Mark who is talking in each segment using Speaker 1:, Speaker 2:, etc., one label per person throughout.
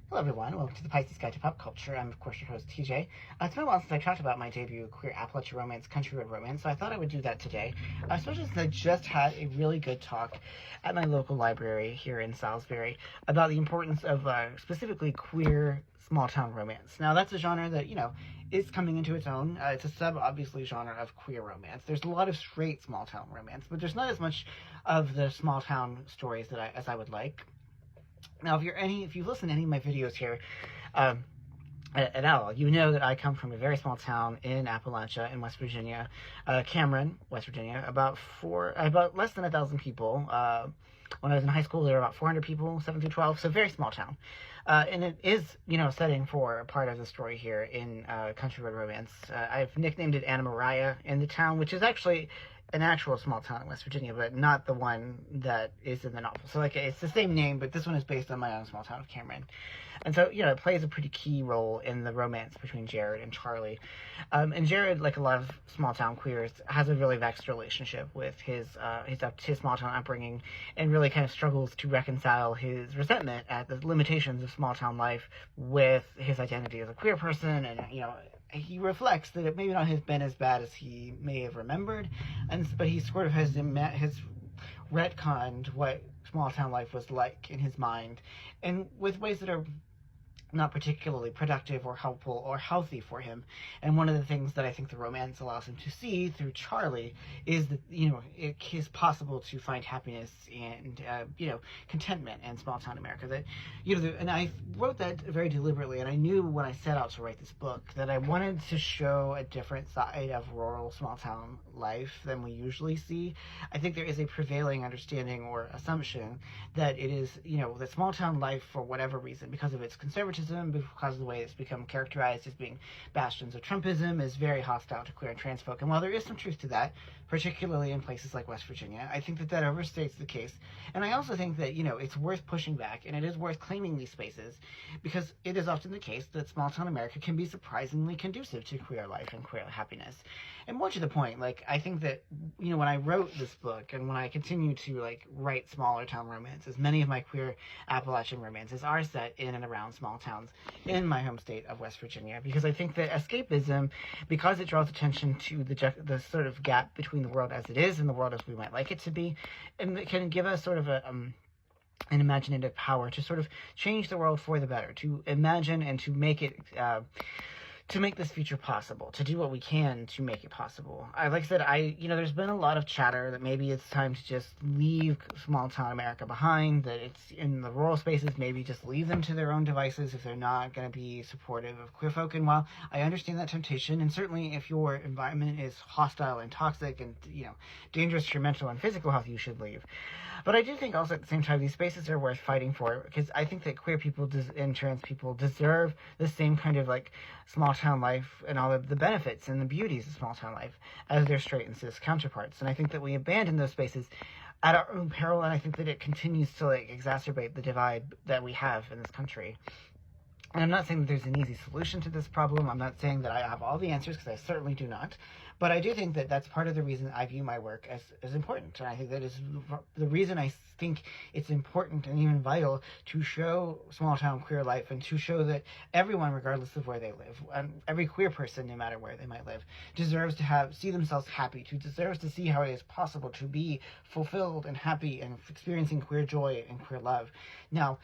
Speaker 1: Hello everyone, welcome to the Pisces Guide to Pop Culture. I'm of course your host TJ. It's been a while since I talked about my debut queer Appalachian romance, Country Road Romance, so I thought I would do that today, especially since I just had a really good talk at my local library here in Salisbury about the importance of specifically queer small town romance. Now that's a genre that, is coming into its own. It's a obviously genre of queer romance. There's a lot of straight small town romance, but there's not as much of the small town stories as I would like. Now, if you've listened to any of my videos here at all, you know that I come from a very small town in Appalachia, in West Virginia, Cameron, West Virginia, about less than 1,000 people. When I was in high school, there were about 400 people, 7 through 12, so very small town. And it is, setting for a part of the story here in Country Road Romance. I've nicknamed it Anna Maria in the town, which is actually an actual small town in West Virginia, but not the one that is in the novel. So, it's the same name, but this one is based on my own small town of Cameron. And so, it plays a pretty key role in the romance between Jared and Charlie. And Jared, like a lot of small town queers, has a really vexed relationship with his small town upbringing, and really kind of struggles to reconcile his resentment at the limitations of small town life with his identity as a queer person. And, he reflects that it maybe not has been as bad as he may have remembered, but he sort of has retconned what small town life was like in his mind, and with ways that are not particularly productive or helpful or healthy for him. And one of the things that I think the romance allows him to see through Charlie is that, it is possible to find happiness and, contentment in small town America. That, and I wrote that very deliberately, and I knew when I set out to write this book that I wanted to show a different side of rural small town life than we usually see. I think there is a prevailing understanding or assumption that it is, that small town life, for whatever reason, because of its conservatism, because of the way it's become characterized as being bastions of Trumpism, is very hostile to queer and trans folk. And while there is some truth to that, particularly in places like West Virginia, I think that overstates the case. And I also think that, it's worth pushing back, and it is worth claiming these spaces, because it is often the case that small town America can be surprisingly conducive to queer life and queer happiness. And more to the point, I think that, when I wrote this book, and when I continue to, write smaller town romances, many of my queer Appalachian romances are set in and around small towns in my home state of West Virginia, because I think that escapism, because it draws attention to the sort of gap between the world as it is and the world as we might like it to be, and it can give us sort of an imaginative power to sort of change the world for the better, to imagine and to make it to make this future possible, to do what we can to make it possible. Like I said, there's been a lot of chatter that maybe it's time to just leave small town America behind, that it's in the rural spaces, maybe just leave them to their own devices if they're not going to be supportive of queer folk. And while I understand that temptation, and certainly if your environment is hostile and toxic and, dangerous to your mental and physical health, you should leave. But I do think also at the same time, these spaces are worth fighting for, because I think that queer people and trans people deserve the same kind of small town life and all of the benefits and the beauties of small town life as their straight and cis counterparts. And I think that we abandon those spaces at our own peril, and I think that it continues to exacerbate the divide that we have in this country. And I'm not saying that there's an easy solution to this problem. I'm not saying that I have all the answers, because I certainly do not. But I do think that that's part of the reason I view my work as important. And I think that is the reason I think it's important and even vital to show small town queer life, and to show that everyone, regardless of where they live, and every queer person, no matter where they might live, deserves to see themselves happy, deserves to see how it is possible to be fulfilled and happy and experiencing queer joy and queer love. Now,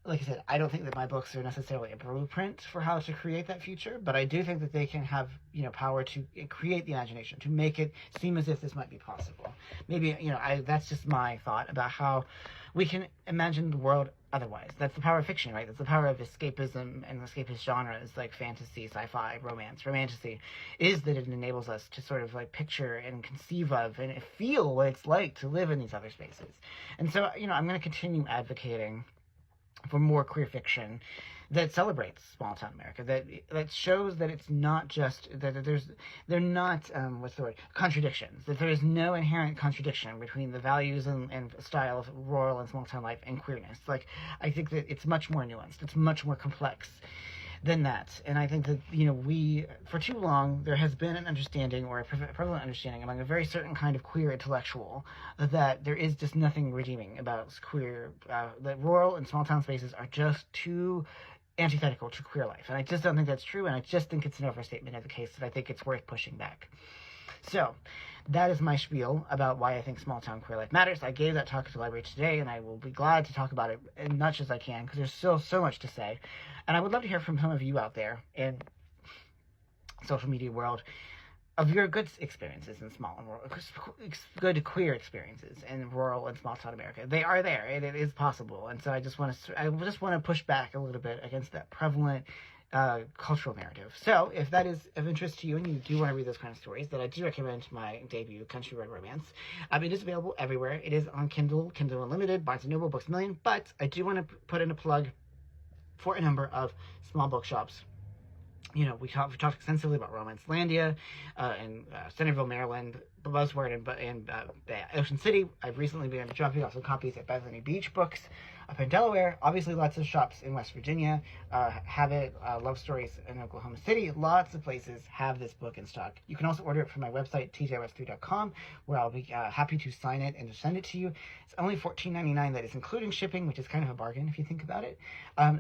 Speaker 1: like I said, I don't think that my books are necessarily a blueprint for how to create that future, but I do think that they can have, power to create the imagination, to make it seem as if this might be possible. Maybe, that's just my thought about how we can imagine the world otherwise. That's the power of fiction, right? That's the power of escapism and escapist genres like fantasy, sci-fi, romance. Romantasy is that it enables us to sort of picture and conceive of and feel what it's like to live in these other spaces. And so, I'm going to continue advocating for more queer fiction that celebrates small town America, that shows that it's not just that they're not contradictions, that there is no inherent contradiction between the values and style of rural and small town life and queerness. I think that it's much more nuanced, it's much more complex than that. And I think that, we, for too long, there has been an understanding, or a prevalent understanding among a very certain kind of queer intellectual, that there is just nothing redeeming about queer, that rural and small town spaces are just too antithetical to queer life. And I just don't think that's true, and I just think it's an overstatement of the case that I think it's worth pushing back. So, that is my spiel about why I think small town queer life matters. I gave that talk at the library today, and I will be glad to talk about it as much as I can, because there's still so much to say. And I would love to hear from some of you out there in social media world of your good experiences in small and rural, good queer experiences in rural and small town America. They are there, and it is possible. And so I just want to push back a little bit against that prevalent cultural narrative. So if that is of interest to you and you do want to read those kind of stories, then I do recommend my debut, Country Road Romance. It is available everywhere. It is on Kindle, Kindle Unlimited, Barnes & Noble, Books A Million, but I do want to put in a plug for a number of small bookshops. You know, we talked extensively about Romancelandia in Centerville, Maryland, the Buzzword, and Ocean City. I've recently been dropping off some copies at Bethany Beach Books up in Delaware. Obviously, lots of shops in West Virginia have it. Love Stories in Oklahoma City. Lots of places have this book in stock. You can also order it from my website, tjwest3.com, where I'll be happy to sign it and to send it to you. It's only $14.99. That is including shipping, which is kind of a bargain if you think about it.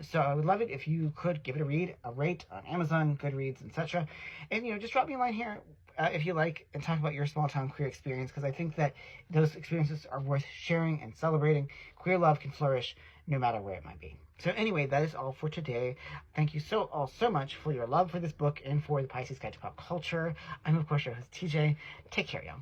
Speaker 1: So I would love it if you could give it a read, a rate on Amazon, Goodreads, etc. And, you know, just drop me a line here if you like, and talk about your small town queer experience, because I think that those experiences are worth sharing and celebrating. Queer love can flourish no matter where it might be. So anyway, that is all for today. Thank you all so much for your love for this book and for the Pisces Guide to Pop Culture. I'm, of course, your host, TJ. Take care, y'all.